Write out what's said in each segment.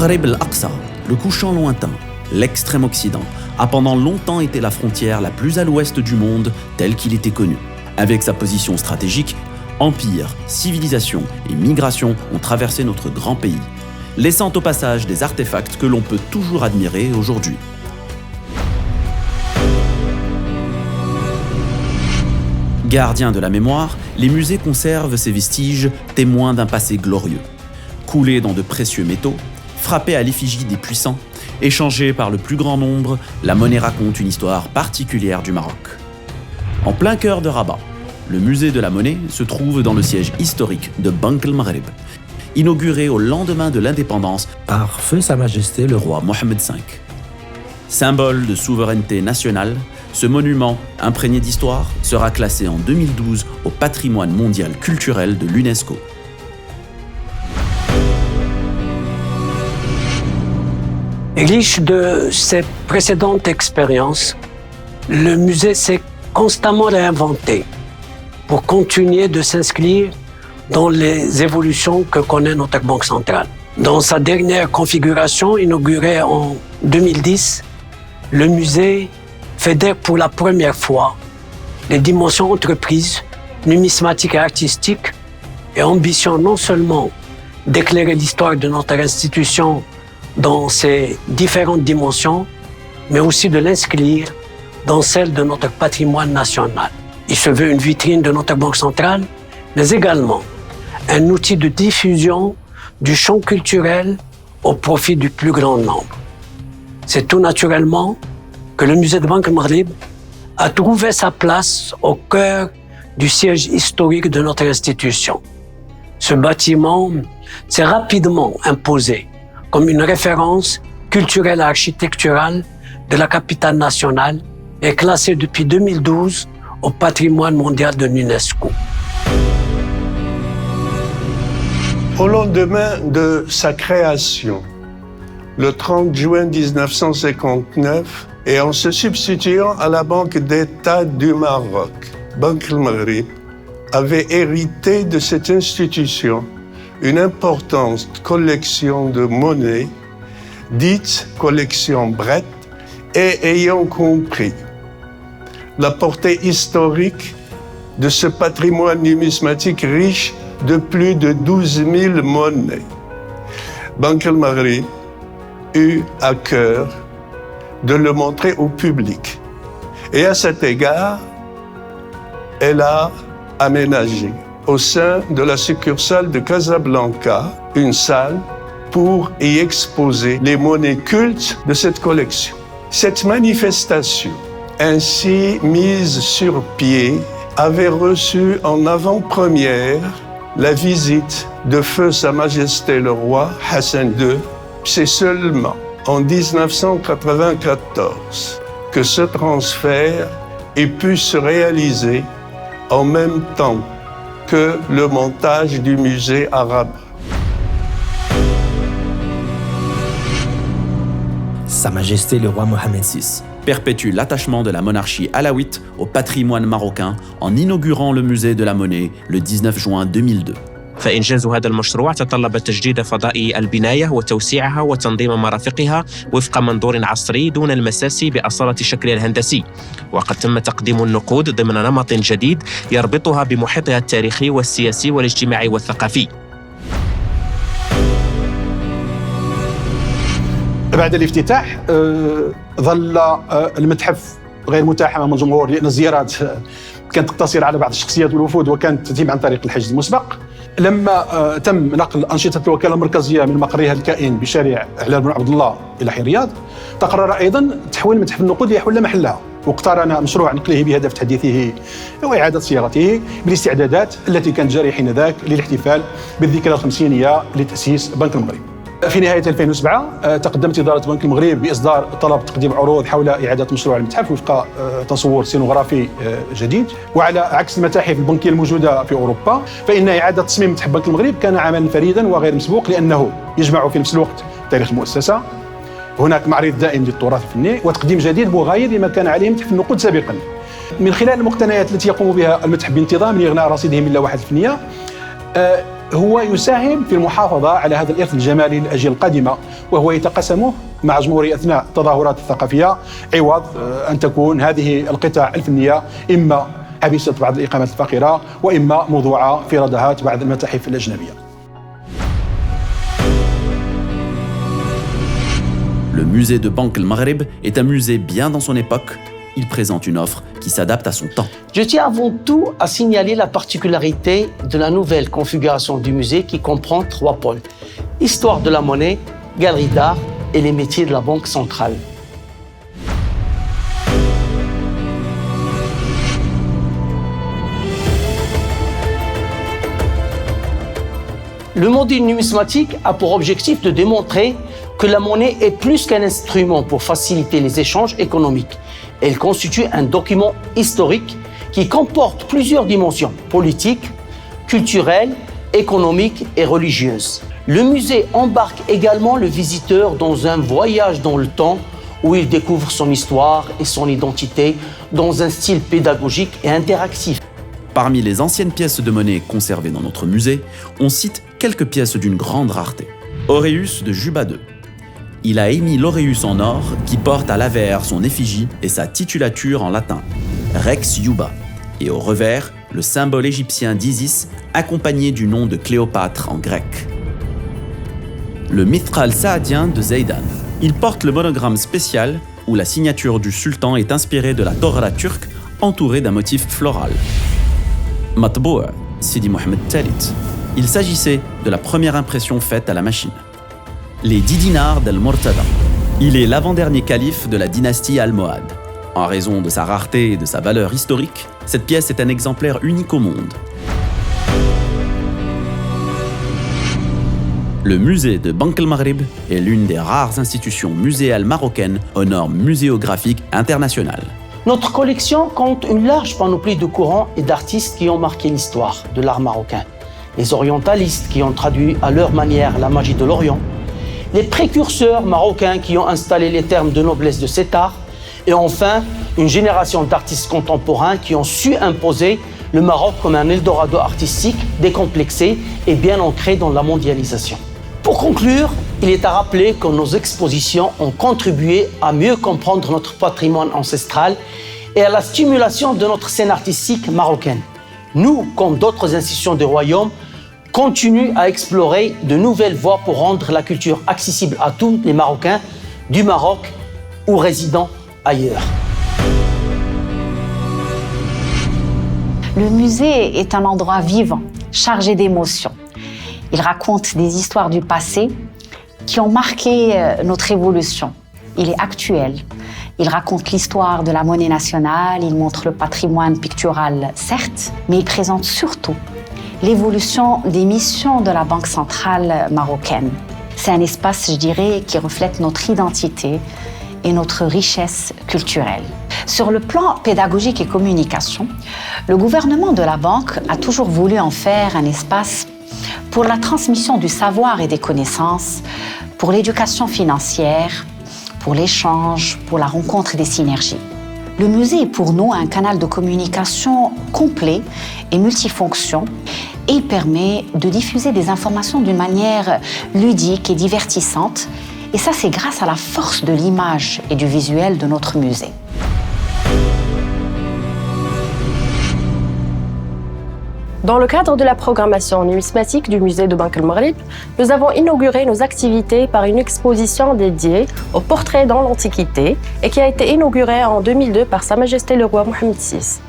Maghreb al-Aqsa, le couchant lointain, l'extrême occident, a pendant longtemps été la frontière la plus à l'ouest du monde tel qu'il était connu. Avec sa position stratégique, empire, civilisation et migration ont traversé notre grand pays, laissant au passage des artefacts que l'on peut toujours admirer aujourd'hui. Gardiens de la mémoire, les musées conservent ces vestiges, témoins d'un passé glorieux. Coulés dans de précieux métaux, frappés à l'effigie des puissants, échangés par le plus grand nombre, la monnaie raconte une histoire particulière du Maroc. En plein cœur de Rabat, le musée de la monnaie se trouve dans le siège historique de Bank el-Maghreb, inauguré au lendemain de l'indépendance par Feu Sa Majesté le roi Mohammed V. Symbole de souveraineté nationale, ce monument imprégné d'histoire sera classé en 2012 au patrimoine mondial culturel de l'UNESCO. Riche de ses précédentes expériences, le musée s'est constamment réinventé pour continuer de s'inscrire dans les évolutions que connaît notre Banque centrale. Dans sa dernière configuration, inaugurée en 2010, le musée fédère pour la première fois les dimensions entreprises, numismatiques et artistiques et ambitionne non seulement d'éclairer l'histoire de notre institution dans ses différentes dimensions, mais aussi de l'inscrire dans celle de notre patrimoine national. Il se veut une vitrine de notre Banque centrale, mais également un outil de diffusion du champ culturel au profit du plus grand nombre. C'est tout naturellement que le musée de Bank el-Maghreb a trouvé sa place au cœur du siège historique de notre institution. Ce bâtiment s'est rapidement imposé comme une référence culturelle et architecturale de la capitale nationale et classé depuis 2012 au patrimoine mondial de l'UNESCO. Au lendemain de sa création, le 30 juin 1959, et en se substituant à la Banque d'État du Maroc, Bank el-Maghreb avait hérité de cette institution une importante collection de monnaies, dite collection Brett, et ayant compris la portée historique de ce patrimoine numismatique riche de plus de 12 000 monnaies. Bank el-Maghreb eut à cœur de le montrer au public. Et à cet égard, elle a aménagé au sein de la succursale de Casablanca une salle pour y exposer les monnaies cultes de cette collection. Cette manifestation, ainsi mise sur pied, avait reçu en avant-première la visite de Feu Sa Majesté le roi Hassan II. C'est seulement en 1994 que ce transfert ait pu se réaliser en même temps que le montage du musée arabe. Sa Majesté le roi Mohammed VI perpétue l'attachement de la monarchie alaouite au patrimoine marocain en inaugurant le musée de la monnaie le 19 juin 2002. فإنجاز هذا المشروع تطلب تجديد فضاء البناية وتوسيعها وتنظيم مرافقها وفق منظور عصري دون المساس بأصالة شكلها الهندسي، وقد تم تقديم النقود ضمن نمط جديد يربطها بمحيطها التاريخي والسياسي والاجتماعي والثقافي. بعد الافتتاح ظل المتحف غير متاح امام الجمهور لان الزيارات كانت تقتصر على بعض الشخصيات والوفود وكانت تتم عن طريق الحجز المسبق. لما تم نقل أنشطة الوكالة المركزية من مقرها الكائن بشارع علال بن عبد الله إلى حي الرياض، تقرر أيضا تحويل متحف النقود ليحل محلها، واقترن مشروع نقله بهدف تحديثه وإعادة صياغته بالاستعدادات التي كانت جارية حينذاك للاحتفال بالذكرى الخمسينية لتأسيس بنك المغرب. في نهاية 2007 تقدمت إدارة بنك المغرب بإصدار طلب تقديم عروض حول إعادة مشروع المتحف وفق تصور سينوغرافي جديد، وعلى عكس المتاحف البنكية الموجودة في أوروبا فإن إعادة تصميم متحف بنك المغرب كان عملا فريدا وغير مسبوق، لأنه يجمع في نفس الوقت تاريخ المؤسسة، هناك معرض دائم للتراث الفني وتقديم جديد مغاير لما كان عليه متحف النقود سابقا. من خلال المقتنيات التي يقوم بها المتحف بانتظام لإغناء رصيده من اللوحات الفنية هو يساهم في المحافظة على هذا الإرث الجمالي للأجيال القادمة، وهو يتقاسمه مع جمهوره أثناء التظاهرات الثقافية، عوض أن تكون هذه القطع الفنية إما حبيسة بعض الإقامات الفقيرة وإما موضوعة في ردهات بعض المتاحف الأجنبية. Le musée de Banque El Maghreb est un musée bien dans son époque. Il présente une offre qui s'adapte à son temps. Je tiens avant tout à signaler la particularité de la nouvelle configuration du musée qui comprend 3 pôles. Histoire de la monnaie, galerie d'art et les métiers de la Banque centrale. Le module numismatique a pour objectif de démontrer que la monnaie est plus qu'un instrument pour faciliter les échanges économiques. Elle constitue un document historique qui comporte plusieurs dimensions politiques, culturelles, économiques et religieuses. Le musée embarque également le visiteur dans un voyage dans le temps où il découvre son histoire et son identité dans un style pédagogique et interactif. Parmi les anciennes pièces de monnaie conservées dans notre musée, on cite quelques pièces d'une grande rareté. Auréus de Juba II. Il a émis l'auréus en or qui porte à l'avers son effigie et sa titulature en latin, Rex Juba, et au revers, le symbole égyptien d'Isis accompagné du nom de Cléopâtre en grec. Le Mithral saadien de Zeidan. Il porte le monogramme spécial où la signature du sultan est inspirée de la Torah turque entourée d'un motif floral. Matboua, Sidi Mohamed Talit. Il s'agissait de la première impression faite à la machine. Les 10 dinars d'Al-Murtada. Il est l'avant-dernier calife de la dynastie Almohade. En raison de sa rareté et de sa valeur historique, cette pièce est un exemplaire unique au monde. Le musée de Banque El Maghreb est l'une des rares institutions muséales marocaines aux normes muséographiques internationales. Notre collection compte une large panoplie de courants et d'artistes qui ont marqué l'histoire de l'art marocain. Les orientalistes qui ont traduit à leur manière la magie de l'Orient, les précurseurs marocains qui ont installé les termes de noblesse de cet art, et enfin, une génération d'artistes contemporains qui ont su imposer le Maroc comme un Eldorado artistique décomplexé et bien ancré dans la mondialisation. Pour conclure, il est à rappeler que nos expositions ont contribué à mieux comprendre notre patrimoine ancestral et à la stimulation de notre scène artistique marocaine. Nous, comme d'autres institutions du royaume, continuons à explorer de nouvelles voies pour rendre la culture accessible à tous les Marocains du Maroc ou résidant ailleurs. Le musée est un endroit vivant, chargé d'émotions. Il raconte des histoires du passé qui ont marqué notre évolution. Il est actuel. Il raconte l'histoire de la monnaie nationale, il montre le patrimoine pictural, certes, mais il présente surtout l'évolution des missions de la Banque centrale marocaine. C'est un espace, je dirais, qui reflète notre identité et notre richesse culturelle. Sur le plan pédagogique et communication, le gouvernement de la Banque a toujours voulu en faire un espace pour la transmission du savoir et des connaissances, pour l'éducation financière, pour l'échange, pour la rencontre des synergies. Le musée est pour nous un canal de communication complet et multifonction et il permet de diffuser des informations d'une manière ludique et divertissante. Et ça, c'est grâce à la force de l'image et du visuel de notre musée. Dans le cadre de la programmation numismatique du musée de Banque El Maghreb, nous avons inauguré nos activités par une exposition dédiée aux portraits dans l'Antiquité et qui a été inaugurée en 2002 par Sa Majesté le roi Mohamed VI.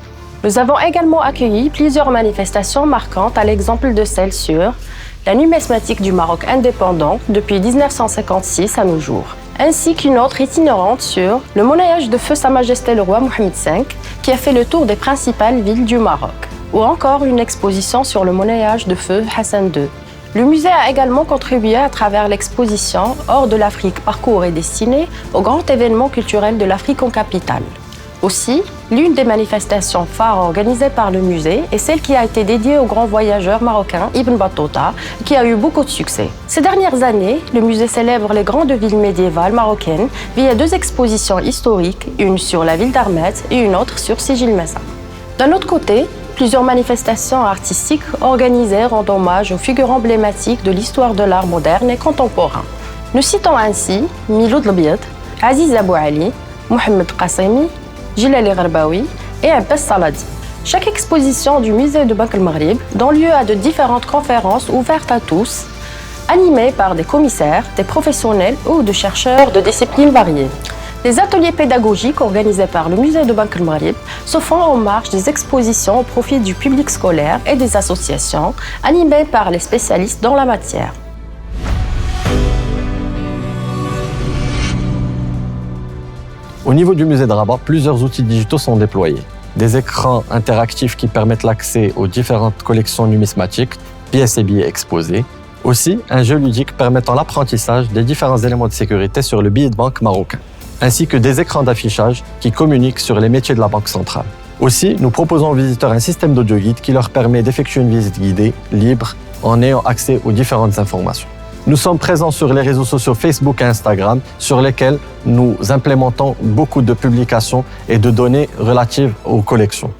Nous avons également accueilli plusieurs manifestations marquantes à l'exemple de celle sur la numismatique du Maroc indépendant depuis 1956 à nos jours, ainsi qu'une autre itinérante sur le monnayage de feu Sa Majesté le roi Mohamed V qui a fait le tour des principales villes du Maroc, ou encore une exposition sur le monnayage de feu Hassan II. Le musée a également contribué à travers l'exposition Hors de l'Afrique, parcours et destinée au grand événement culturel de l'Afrique en capitale. Aussi, l'une des manifestations phares organisées par le musée est celle qui a été dédiée au grand voyageur marocain Ibn Battuta, qui a eu beaucoup de succès. Ces dernières années, le musée célèbre les grandes villes médiévales marocaines via 2 expositions historiques, une sur la ville d'Armet et une autre sur Sijil Massa. D'un autre côté, plusieurs manifestations artistiques organisées rendent hommage aux figures emblématiques de l'histoire de l'art moderne et contemporain. Nous citons ainsi Miloud Lbiad, Aziz Abou Ali, Mohamed Qassemi, Jilali Gharbaoui et Abbas Saladi. Chaque exposition du musée de Banque el-Maghrib donne lieu à de différentes conférences ouvertes à tous, animées par des commissaires, des professionnels ou de chercheurs de disciplines variées. Les ateliers pédagogiques organisés par le musée de Banque el-Maghrib se font en marge des expositions au profit du public scolaire et des associations animées par les spécialistes dans la matière. Au niveau du musée de Rabat, plusieurs outils digitaux sont déployés. Des écrans interactifs qui permettent l'accès aux différentes collections numismatiques, pièces et billets exposés. Aussi, un jeu ludique permettant l'apprentissage des différents éléments de sécurité sur le billet de banque marocain, ainsi que des écrans d'affichage qui communiquent sur les métiers de la Banque centrale. Aussi, nous proposons aux visiteurs un système d'audio-guide qui leur permet d'effectuer une visite guidée, libre, en ayant accès aux différentes informations. Nous sommes présents sur les réseaux sociaux Facebook et Instagram, sur lesquels nous implémentons beaucoup de publications et de données relatives aux collections.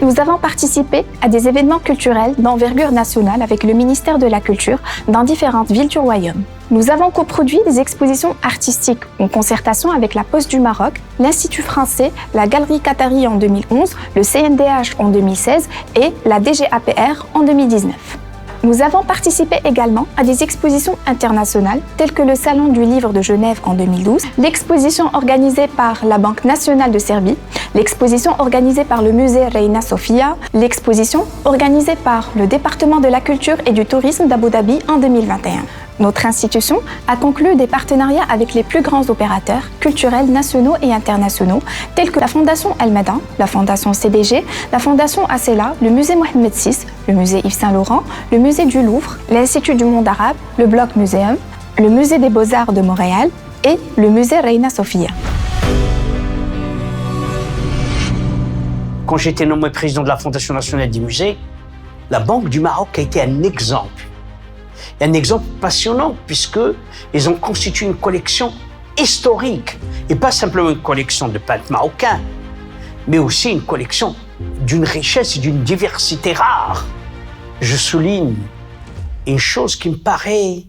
Nous avons participé à des événements culturels d'envergure nationale avec le ministère de la Culture dans différentes villes du Royaume. Nous avons coproduit des expositions artistiques en concertation avec la Poste du Maroc, l'Institut français, la Galerie Qatari en 2011, le CNDH en 2016 et la DGAPR en 2019. Nous avons participé également à des expositions internationales telles que le Salon du Livre de Genève en 2012, l'exposition organisée par la Banque nationale de Serbie, l'exposition organisée par le musée Reina Sofia, l'exposition organisée par le département de la culture et du tourisme d'Abu Dhabi en 2021. Notre institution a conclu des partenariats avec les plus grands opérateurs culturels nationaux et internationaux, tels que la Fondation Almada, la Fondation CDG, la Fondation Acela, le musée Mohamed VI, le musée Yves Saint-Laurent, le musée du Louvre, l'Institut du monde arabe, le Bloc Museum, le musée des Beaux-Arts de Montréal et le musée Reina Sofia. Quand j'ai été nommé président de la Fondation nationale des musées, la Banque du Maroc a été un exemple. Un exemple passionnant puisqu'ils ont constitué une collection historique et pas simplement une collection de peintres marocains, mais aussi une collection d'une richesse et d'une diversité rare. Je souligne une chose qui me paraît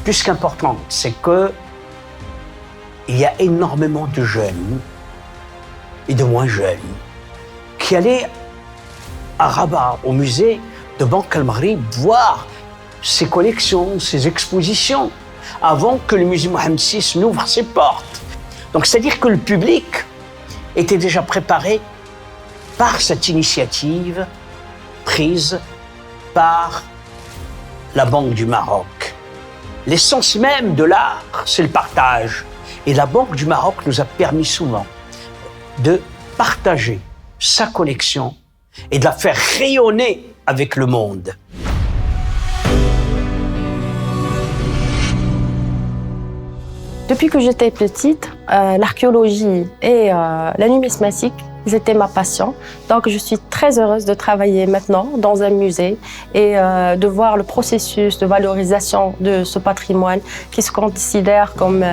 plus qu'importante, c'est que il y a énormément de jeunes et de moins jeunes qui allaient à Rabat, au musée de Banque el-Maghrib, voir ses collections, ses expositions, avant que le musée Mohamed VI n'ouvre ses portes. Donc, c'est-à-dire que le public était déjà préparé par cette initiative prise par la Banque du Maroc. L'essence même de l'art, c'est le partage. Et la Banque du Maroc nous a permis souvent de partager sa collection et de la faire rayonner avec le monde. Depuis que j'étais petite, l'archéologie et la numismatique, c'était ma passion. Donc je suis très heureuse de travailler maintenant dans un musée et de voir le processus de valorisation de ce patrimoine qui se considère comme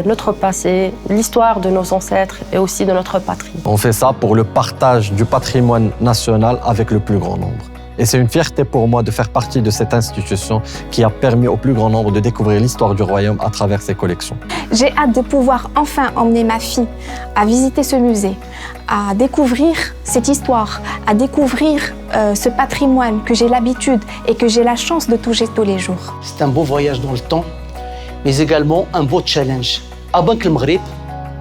notre passé, l'histoire de nos ancêtres et aussi de notre patrie. On fait ça pour le partage du patrimoine national avec le plus grand nombre. Et c'est une fierté pour moi de faire partie de cette institution qui a permis au plus grand nombre de découvrir l'histoire du royaume à travers ses collections. J'ai hâte de pouvoir enfin emmener ma fille à visiter ce musée, à découvrir cette histoire, à découvrir ce patrimoine que j'ai l'habitude et que j'ai la chance de toucher tous les jours. C'est un beau voyage dans le temps, mais également un beau challenge. À Banque el-Maghrib,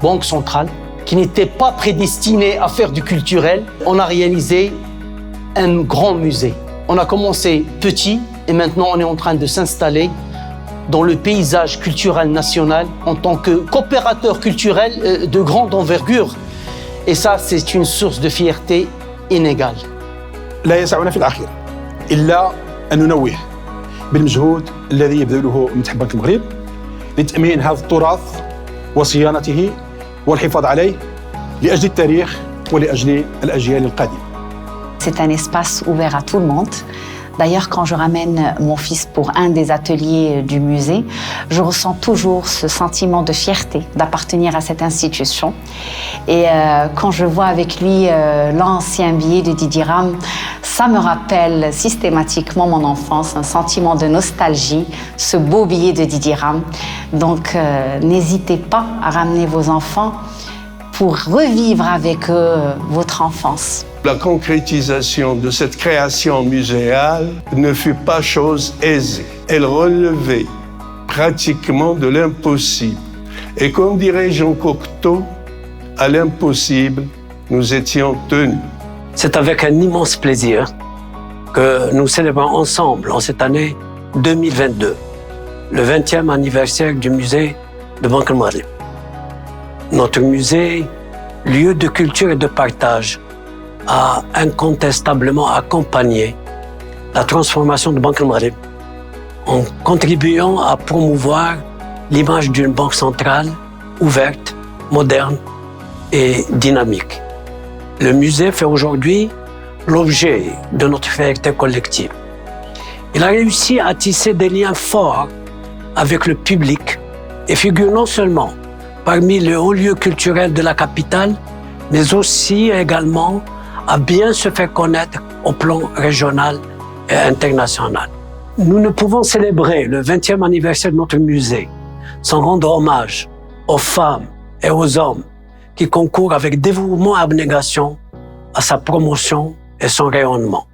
banque centrale, qui n'était pas prédestinée à faire du culturel, on a réalisé un grand musée. On a commencé petit et maintenant on est en train de s'installer dans le paysage culturel national en tant que coopérateur culturel de grande envergure. Et ça, c'est une source de fierté inégale. لا يسعنا في الأخير إلا أن ننوه بالمجهود الذي يبذله متحف بنك المغرب لتأمين هذا التراث وصيانته والحفاظ عليه لأجل التاريخ ولأجل الأجيال القادمة. C'est un espace ouvert à tout le monde, D'ailleurs, quand je ramène mon fils pour un des ateliers du musée, je ressens toujours ce sentiment de fierté d'appartenir à cette institution. Et quand je vois avec lui l'ancien billet de Didier Rame, ça me rappelle systématiquement mon enfance, un sentiment de nostalgie, ce beau billet de Didier Rame. Donc, n'hésitez pas à ramener vos enfants pour revivre avec eux votre enfance. La concrétisation de cette création muséale ne fut pas chose aisée. Elle relevait pratiquement de l'impossible. Et comme dirait Jean Cocteau, à l'impossible, nous étions tenus. C'est avec un immense plaisir que nous célébrons ensemble en cette année 2022 le 20e anniversaire du musée de Banque el-Maghreb. Notre musée, lieu de culture et de partage, a incontestablement accompagné la transformation de Banque el-Maghreb en contribuant à promouvoir l'image d'une banque centrale ouverte, moderne et dynamique. Le musée fait aujourd'hui l'objet de notre fierté collective. Il a réussi à tisser des liens forts avec le public et figure non seulement parmi les hauts lieux culturels de la capitale, mais aussi également à bien se faire connaître au plan régional et international. Nous ne pouvons célébrer le 20e anniversaire de notre musée sans rendre hommage aux femmes et aux hommes qui concourent avec dévouement et abnégation à sa promotion et son rayonnement.